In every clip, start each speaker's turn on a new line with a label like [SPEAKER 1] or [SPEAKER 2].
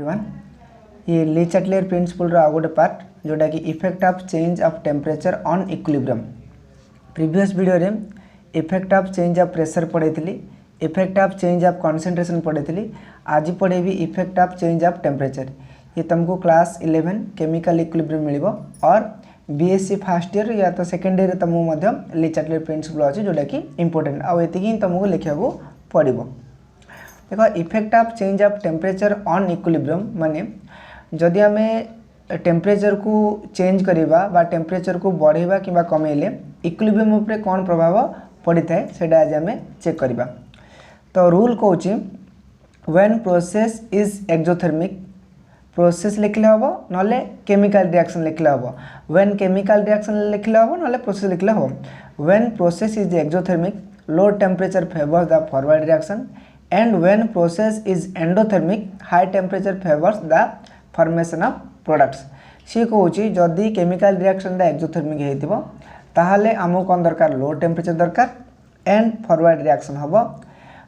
[SPEAKER 1] Everyone ये ली चाटलेर principal आ गोटे part जोटा कि effect of change of temperature on equilibrium. Previous video रे effect of change of pressure पढ़ी, effect of change of concentration पढ़ी। आज पढ़ेबी effect of change of temperature. ये तुमको क्लास 11 केमिकल इक्विलिब्रियम मिलिबो और बीएससी फर्स्ट ईयर या तो सेकेंड ईयर तुमको ली चाटलेर प्रिंसिपल अच्छी जोटा कि इंपोर्टेंट आती तुमको लिखा पड़ो। देखो effect of change of temperature on equilibrium माने जदि आम टेम्परेचर को चेंज करवा बा टेम्परेचर को बढ़ेवा कि कमेले इक्विलिब्रियम उपरे कौन प्रभाव पड़ी थाए सेटा आज आम चेक करवा। तो रूल कौन when process is exothermic process लिखले हम ना केमिकल रिएक्शन लिखले हम। व्हेन केमिकल रिएक्शन लिखले हम ना प्रोसेस लिखले हम। When process is exothermic low temperature favours the forward reaction and when process is endothermic high temperature favors the formation of products। सी कौच जदि केमिकल रिएक्शन दा एक्सोथर्मिक होइतिबो ताहाले आमको कौन दरकार लो टेम्परेचर दरकार एंड फॉरवर्ड रिएक्शन हम।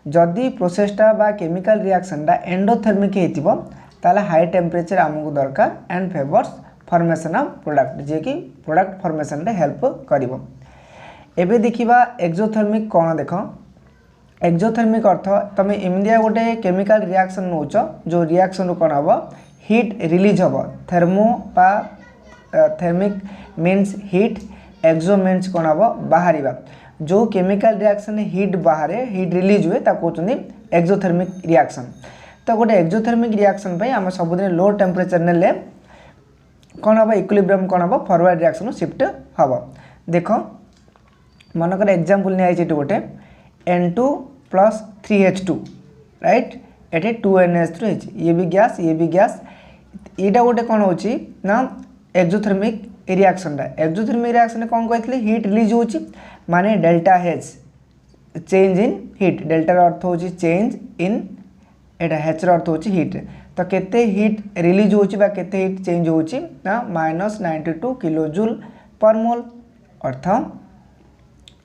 [SPEAKER 1] जदि प्रोसेसटा बा केमिकल रिएक्शन दा एंडोथर्मिक होइतिबो ताहाले हाई टेम्परेचर आमको दरकार and favours formation of product जे कि प्रोडक्ट फॉर्मेशन रे हेल्प करिवो। एबे देखिबा एक्सोथर्मिक कौन देख। एक्सोथर्मिक अर्थ तुम इमिडिया गोटे केमिकल रिएक्शन नौच जो रिएक्शन रू कौन हम हीट रिलीज हम। थर्मो बा थर्मिक मीन्स हीट, एक्सो मीन्स कौन हम बाहर। जो केमिकल रिएक्शन हीट बाहर हीट रिलीज हुए कहते एक्सोथर्मिक रिएक्शन। तो गोटे एक्सोथर्मिक रिएक्शन आम सबुदिन लो टेम्परेचर नेले कौन हम इक्विलिब्रियम कौन हम फॉरवर्ड रिएक्शन शिफ्ट हम। देख मनकर एग्जांपल नहीं गोटे N2 + 3H2 राइट ये 2NH3 ये भी गैस यहाँ गोटे कौन हो ना एक्सोथर्मिक रिएक्शन। एक्सोथर्मिक रिएक्शन कौन कहते हीट रिलीज हो माने delta H change in heat. डेल्टार अर्थ हो चेंज इन एटा H अर्थ हो हीट। तो केते हीट रिलीज हो केते हीट चेंज हो ना -92 किलो जूल पर मोल। अर्थ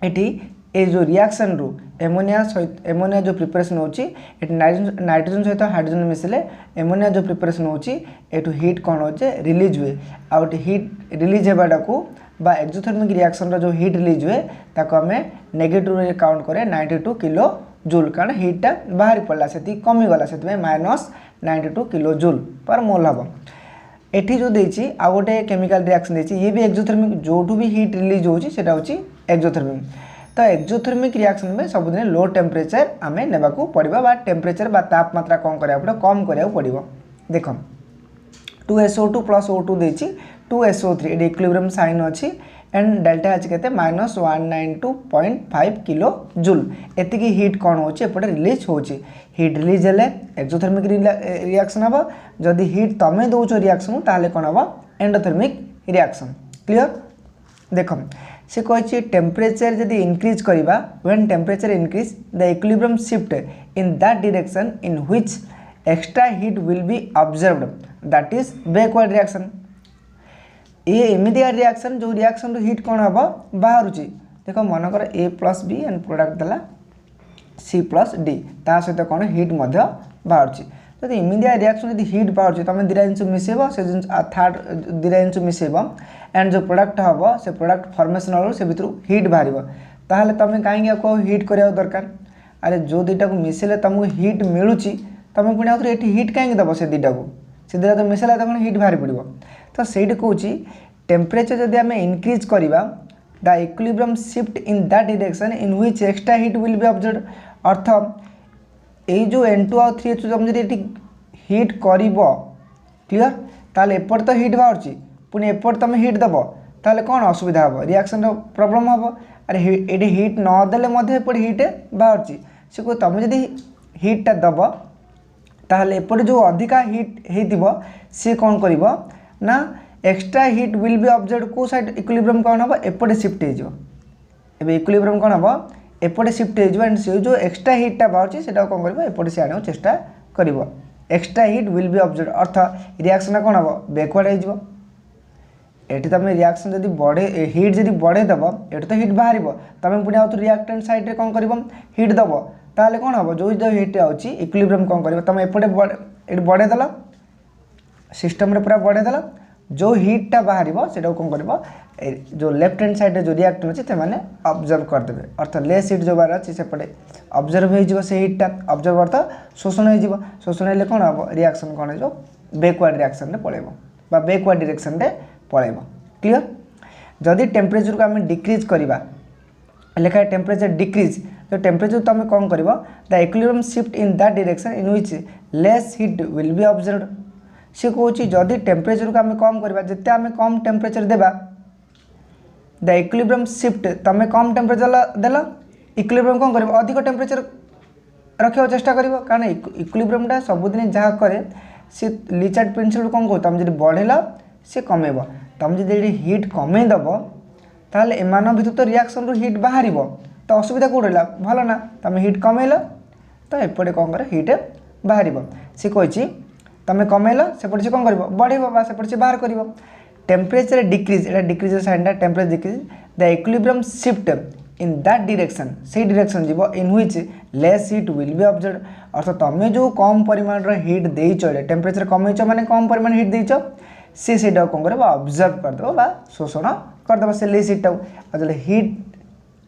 [SPEAKER 1] ये ये जो रिएक्शन रू एमोनिया जो प्रिपरेशन होची नाइट्रोजन सहित हाइड्रोजन मिसले एमोनिया जो प्रिपरेशन होची एटू हीट कौन होचे रिलीज हुए। आउट हीट रिलीज होबाटा को बा एक्सोथर्मिक रिएक्शन रो जो हीट रिलीज हुए ताको हमें नेगेटिव रे काउंट करे 92 किलो जूल कारण हीटा बाहर पड़ला से कमी गला से -92 किलो जूल पर मोल हम। एठी जो देछि आ गोटे केमिकल रिएक्शन देछि ये भी एक्सोथर्मिक जोठू भी हीट रिलीज होची सेटा होची एक्सोथर्मिक। तो एक्सोथर्मिक रिएक्शन में सबुदिन लो टेम्परेचर आम नेबा पड़ो बा टेम्परेचर बा तापमात्रा कौन करा पड़ो कम करा पड़ो। देख 2SO2 + O2 देछि 2SO3 ये इक्विलिब्रियम साइन अच्छी एंड डेल्टा H के -192.5 किलो जूल एतिकी हीट कौन होचे एपटे रिलीज होची। हीट रिलीज हेले एक्सोथर्मिक रिएक्शन हम। जदि हीट तमे दौच रिएक्शन ताहले कौन हम एंडोथर्मिक रिएक्शन। क्लियर। देख से कही टेम्परेचर जदि इंक्रीज करवा when temperature increase the equilibrium shift in that direction in which extra heat will be observed that is backward reaction. ये एमिडिया रिएक्शन जो रिएक्शन हीट कौन हम बाहर। देख मनकर A + B एंड प्रोडक्ट देला C + D ता सहित कौन हीट बाहर। जब इमिडिया रिएक्शन जब हीट बाहर तुम दुटा जिन मिसेब से थर्ड दुटा जिन मिसेब एंड जो प्रोडक्ट हम से प्रोडक्ट फॉर्मेशन से भर हीट बाहर ताहले तुम कहीं हीट करने दरकार। अरे जो दुटा को मिसेले तुमको हीट मिलूँ तुम पुणी आउे ये हीट कहीं दब से दुटा को से दुटा तो मिसेला तो हीट बाहर पड़ो। तो सही कौच टेम्परेचर जब आम इनक्रीज करवा the equilibrium shift in that direction in which extra heat will be observed. अर्थ ये जो N2 और 3H2 तुम जब हीट कर क्लीयर ताल एपट तो हीट बाहर पुणी एपट तुम हीट दब ताल कौन असुविधा हम रिएक्शन प्रॉब्लम हम। अरे ये हीट नदेले एपट हीट बाहर से को तुम जब हीटा दब ताल एपट जो अधिका हीट हो सी कौन कर ना extra heat will be observed को साइड इक्विलिब्रियम कौन हम एपटे शिफ्ट हो। इक्विलिब्रियम कौन हम एपटे शिफ्ट हो एंड से जो एक्स्ट्रा हीटा बाहर से कौन कर एपटे से आने चेष्टा कर। Extra heat will be observed earth reaction कौन हम बैकवर्ड हो। एटी तुम रिएक्शन जब बढ़े हीट जब बढ़ेदेव ये तो हीट बाहर तुम पुणी आउ रिएक्टेंट साइड कौन कर हीट दब ताहले कौन हम जो हीट अच्छी इक्विलिब्रियम कौन कर तुम एपटे बढ़ेदेल सिस्टम रे पूरा बढ़ेदेल जो हिटा बाहर से कौन कर जो लेफ्ट हैंड साइड जो रिएक्टर अच्छे से ऑब्जर्व करदे अर्थात लेस हिट जो बार अच्छी सेपटे ऑब्जर्व हो हिटा ऑब्जर्व अर्थ शोषण हो शोषण हेल्ले कौन हम रिएक्शन कौन हो बैकवर्ड रिएक्शन रे पड़ेबो बा बैकवर्ड डायरेक्शन रे पड़ेबो क्लियर जदि टेम्परेचर को आम डिक्रीज करवा लिखा है टेम्परेचर डिक्रीज तो टेम्परेचर तुम कौन कर the equilibrium shift in that direction in which less heat will be observed सी कहूँ जदि टेम्परेचर को आम कम करवा जिते आम कम टेम्परेचर देवा द इक्विलिब्रियम शिफ्ट तुम कम टेम्परेचर देल इक्विलिब्रियम कौन कर अधिक टेम्परेचर रखा चेष्टा कर कारण इक्विलिब्रियमटा सबुदिन जहाँ कै सी लिचार्ड प्रिंसिपल कौन कह तुम जब बढ़ेल सी कमेब तुम जब हिट कमेदब ताहले एमान भितर तो रिएक्शन रू हिट बाहर तो असुविधा कौट रहा भल ना तुम हिट कमेल तो एपटे कौन कर हिट बाहर सी कही तुम कमेल सेपटे से कौन कर बढ़ेब सेपटे से बाहर कर टेम्परेचर डिक्रीज एटा डिक्रीज साइनटा temperature decrease the equilibrium shift in that direction से डायरेक्शन जीव in which less heat will be observed अर्थात तुम जो कम परिमाण हिट देच टेम्परेचर कमेच माने कम परिमाण हिट देच से कौन कर ऑब्जर्व करदेव बा शोषण करदेव से लेस हिटा जो हिट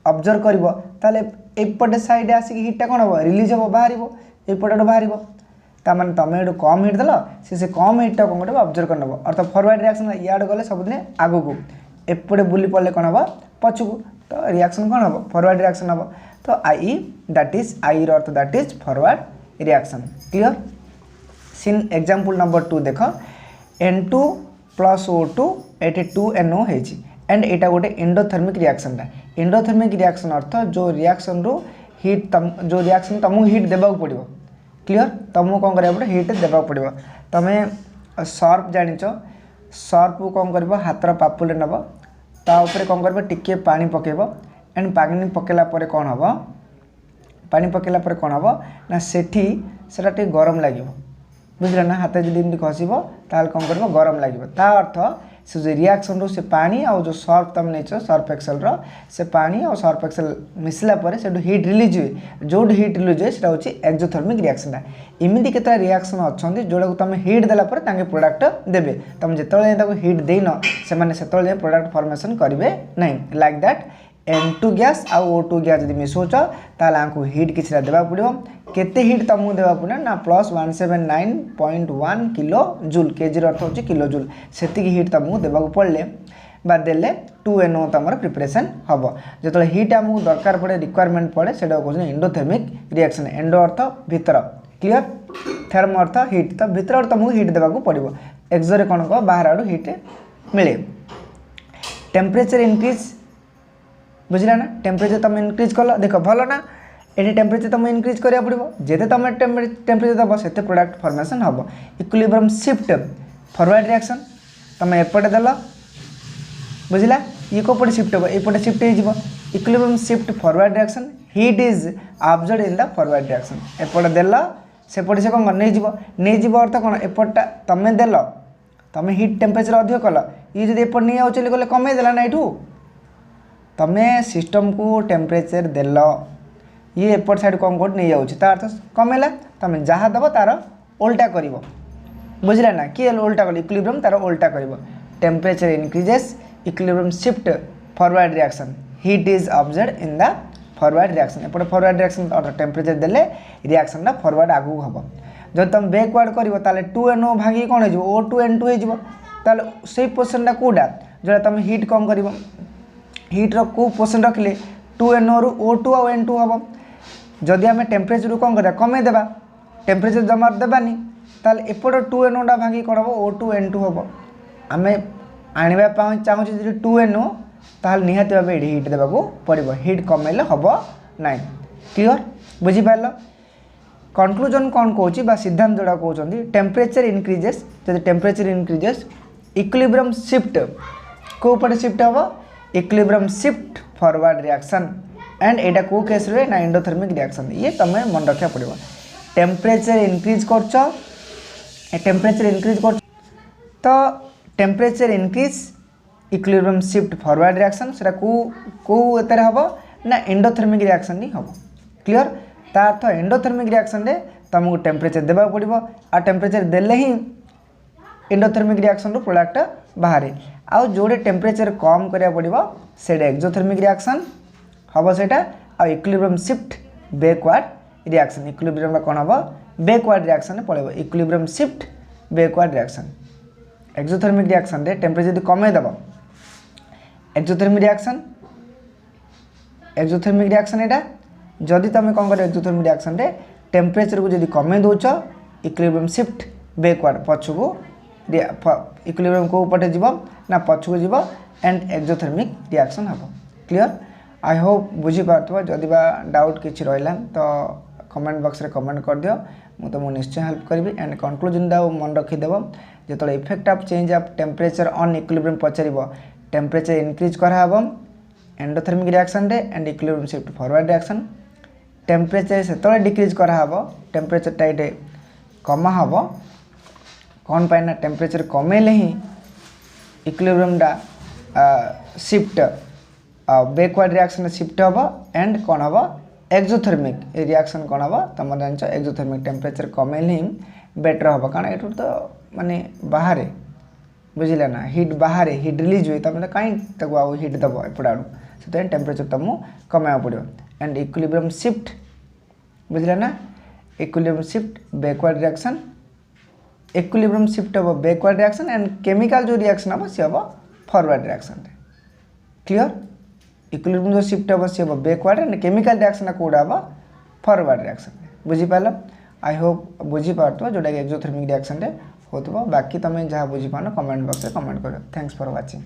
[SPEAKER 1] ऑब्जर्व कर एपटे साइड आसिक हिटा कौन हम रिलीज हम बाहर एपटे बाहर ताने तुम ये कम हिट देल से कम हिटा कौन कर ऑब्जर्व कर नब अर्थात फॉरवर्ड रिएक्शन इड गले सबुदिन आग को एपटे बुली पड़े कौन हम पछकू तो रिएक्शन कौन हम फॉरवर्ड रिएक्शन हम तो आई दैट इज आई अर्थ that is forward reaction clear सीन एग्जांपल नंबर 2 देख N2 प्लस O2 ये 2NO एंड एटा गोटे एंडोथर्मिक रिएक्शन एंडोथर्मिक रिएक्शन अर्थ जो रिएक्शन रू हिट जो रिएक्शन तुमको हिट देवा पड़ो क्लियर तुमको कौन करा पड़े हिट देवा पड़ो तुम सर्फ जान सर्फ को कौन कर हाथर पापुले नब ताऊपर कौन कर टिके पानी पकेब एंड पानी पकेला पर कौन हम पानी पकेला पर कौन हम ना सेठी सेटा टे गरम लगे बुझल ना हाथ जब घसब ताल कौन कर गरम लगे ता अर्थ से जो रिएक्शन रो से पानी और जो सर्फ तुम नहीं सर्फ एक्सेल से पानी और सर्फ एक्सेल मिसला पर से हिट रिलीज हुए जो हिट रिलीज हुए हूँ एक्सोथर्मिक रिएक्शन इमिदी केत रिएक्शन अच्छा जोड़ा तुम हिट देला प्रोडक्ट देवे तुम जो हिट देन से प्रोडक्ट फॉर्मेशन करेंगे नहीं लाइक दैट N2 गैस आउ O2 गैस जब मिसौच ताल आंकु हिट किसी देवा पड़ो केते हिट तुमको देवा पड़े ना प्लस 179.1 किलो जूल केजी अर्थ हो किलो जूल से हिट तुमको देवा पड़े बा देले 2NO तुम प्रिपरेशन हम जो हिट आमको दरकार पड़े रिक्वायरमेंट पड़े से कहते एंडोथर्मिक रिएक्शन एंडो अर्थ भीतर क्लियर थर्म अर्थ हिट तो भीतर तुमको हिट देवा पड़ो एक्सोरे कौन कह बाहर आड़ हिट मिले टेम्परेचर इनक्रीज बुझला ना टेम्परेचर तुम इनक्रीज कल देख भल ना ये टेम्परेचर तुम इनक्रीज करा पड़ो जिते तुम टेम्परेचर दब से प्रोडक्ट फॉर्मेशन हम इक्विलिब्रियम शिफ्ट फॉरवर्ड रिएक्शन तुम एपटे देल बुझला ये कौपटे शिफ्ट हम एपटे शिफ्ट हो equilibrium shift forward reaction heat is observed in the forward reaction एपटे देल सेपटे से कौन नहीं अर्थ कौन एपटा तुम देल तुम हिट टेम्परेचर अधिक कल ये जब एपट नहीं आओ गले कमे देला ना यू तुम सिस्टम को टेम्परेचर देल ये एपट साइड कौन कौट नहीं जाऊँ अर्थ कमेला तुम जहाँ दब तार उल्टा कर बुझला ना किए उल्टा कर इक्विलिब्रियम तार उल्टा कर temperature increases equilibrium shift forward reaction heat is observed in the forward reaction एपटे फॉरवर्ड रिएक्शन अर्थ टेम्परेचर देले रिएक्शन फॉरवर्ड आगू हम जब तुम बैकवर्ड कर 2NO भांगी कौन हो O2N2 हो से पोर्सन कौटा जो तुम हिट कम कर हिट्र को पोर्सन रखिले 2NO रु O2 और N2 हम जदि आम टेम्परेचर कौन कर कमे देवा टेम्परेचर जमा देवानी ताल एपट 2NO टा भांगी कौन हम O2N2 हम आम आने चाहूँ जी 2NO ताल निहाती भाव ये हिट देवा पड़ो हिट कमेले हम ना क्लियर बुझीपार कनक्लूजन कौन कौच सिद्धांत जोड़ा कहते टेम्परेचर इनक्रीजेस जब टेम्परेचर इनक्रीजेस इक्विलिब्रियम शिफ्ट कौपटे शिफ्ट हम equilibrium shift forward reaction and एटा को केस रे ना एंडोथर्मिक रिएक्शन ये तुम मन रखा पड़ो टेम्परेचर इनक्रीज कर तो temperature increase equilibrium shift forward reaction से हम ना एंडोथर्मिक रिएक्शन ही हम क्लियर ता अर्थ एंडोथर्मिक रिएक्शन रे तुमको टेम्परेचर देवा पड़ो आ टेम्परेचर देले ही एंडोथर्मिक रिएक्शन रो प्रोडक्ट बाहर आउ जोड़े टेम्परेचर कम करा पड़ो से एक्सोथर्मिक रिएक्शन हम से equilibrium shift backward reaction equilibrium कौन हम बैकवर्ड रिएक्शन पड़े equilibrium shift backward reaction exothermic reaction रे टेम्परेचर यदि कमे दब एक्सोथर्मिक रिएक्शन एटा जदि तुम कौन कर एक्सोथर्मिक रिएक्शन रे टेम्परेचर को जदि कमे दौच इक्विलिब्रियम शिफ्ट बैकवर्ड पछकू इक्विलिब्रियम को पटे जीव ना पछकू जीव एंड एक्सोथर्मिक रिएक्शन हम क्लियर आई होप बुझी पार्थो जदि बा डाउट किछि रहला तो कमेंट बॉक्स रे कमेंट कर दियो मु तुमको निश्चय हेल्प करी एंड कंक्लूजन दा मन रखिदेव जो effect of change of temperature on equilibrium Pachar temperature increase कराब एंडोथर्मिक रिएक्शन रे and equilibrium shift forward reaction temperature से डिक्रीज कराब टेम्परेचर टाइट कमा हम कौन पाई ना टेम्परेचर कमेले ही इक्विलिब्रियम डा शिफ्ट बैकवर्ड रिएक्शन शिफ्ट हम एंड कौन हम एक्सोथर्मिक रिएक्शन कौन हम तुम जान एक्सोथर्मिक टेम्परेचर कमेले ही बेटर हम कारण ये तो माने बाहर बुझिले ना हिट बाहर हिट रिलीज हुए तुम कहीं आउ हिट दब एपट आड़ से टेम्परेचर तुमको कमाया पड़ो एंड इक्विलिब्रियम शिफ्ट बुझिले ना equilibrium shift backward reaction equilibrium shift हम बैकवर्ड रिएक्शन एंड केमिकल जो रिएक्शन हम सी हम फॉरवर्ड रिएक्शन क्लियर इक्विलिब्रियम जो शिफ्ट हम सी हम बैकवर्ड एंड केमिकल रिएक्शन कोड़ा हम फॉरवर्ड रिएक्शन बुझीपार आई होप बुझीपार जोटा कि एक्सोथर्मिक रिएक्शन रे होतबो बाकी तुम जहाँ बुझीपान कमेंट बॉक्स में कमेंट करो थैंक्स फॉर वाचिंग।